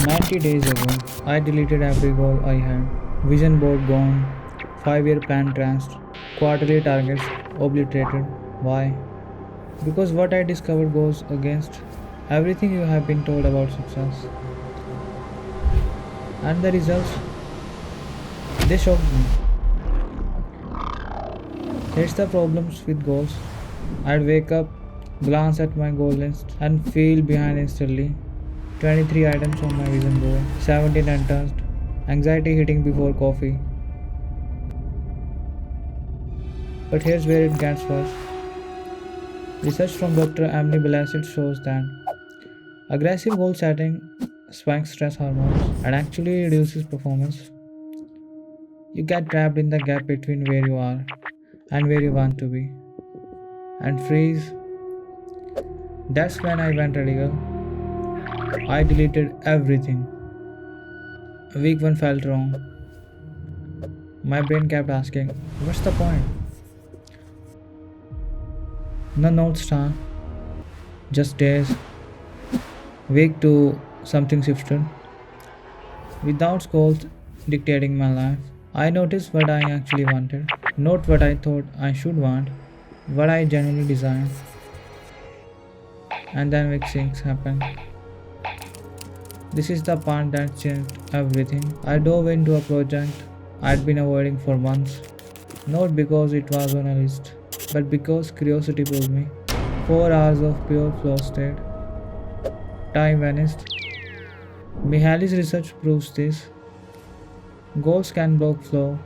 90 days ago, I deleted every goal I had. Vision board gone, 5-year plan trashed, quarterly targets obliterated. Why? Because what I discovered goes against everything you have been told about success. And the results, they shocked me. Here's the problems with goals. I'd wake up, glance at my goal list, and feel behind instantly. 23 items on my vision board, 17 untouched, anxiety hitting before coffee. But here's where it gets worse. Research from Dr. Emily Balcetis shows that aggressive goal setting spikes stress hormones and actually reduces performance. You get trapped in the gap between where you are and where you want to be and freeze. That's when I went radical. I deleted everything. Week 1 felt wrong. My brain kept asking, what's the point? No North Star, just days. Week 2, something shifted. Without goals dictating my life, I noticed what I actually wanted, not what I thought I should want, what I genuinely desired. And then week 6 happened. This is the part that changed everything. I dove into a project I'd been avoiding for months, not because it was on a list, but because curiosity pulled me. 4 hours of pure flow state. Time vanished. Mihaly's research proves this. Goals can block flow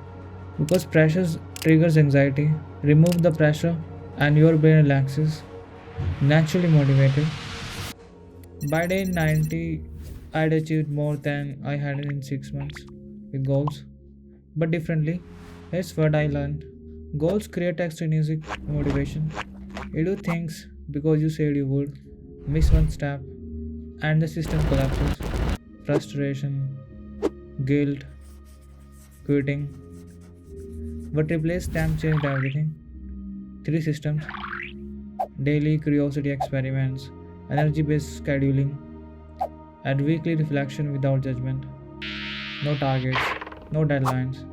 because pressure triggers anxiety. Remove the pressure and your brain relaxes, naturally motivated. By day 90, I'd achieved more than I had in 6 months with goals. But differently, here's what I learned. Goals create extrinsic motivation. You do things because you said you would, miss one step, and the system collapses. Frustration, guilt, quitting. But replace them changed everything. 3 systems: daily curiosity experiments, energy based scheduling, and weekly reflection without judgment. No targets, no deadlines,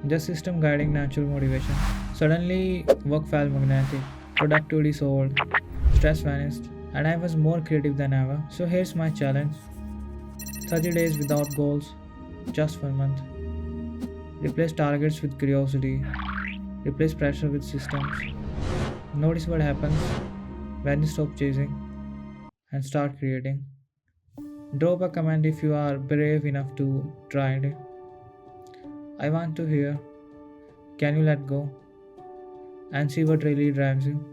just system guiding natural motivation. Suddenly, work felt magnetic, productivity soared, stress vanished, and I was more creative than ever. So here's my challenge: 30 days without goals, just 1 month. Replace targets with curiosity, replace pressure with systems. Notice what happens when you stop chasing and start creating. Drop a comment if you are brave enough to try it. I want to hear, can you let go and see what really drives you?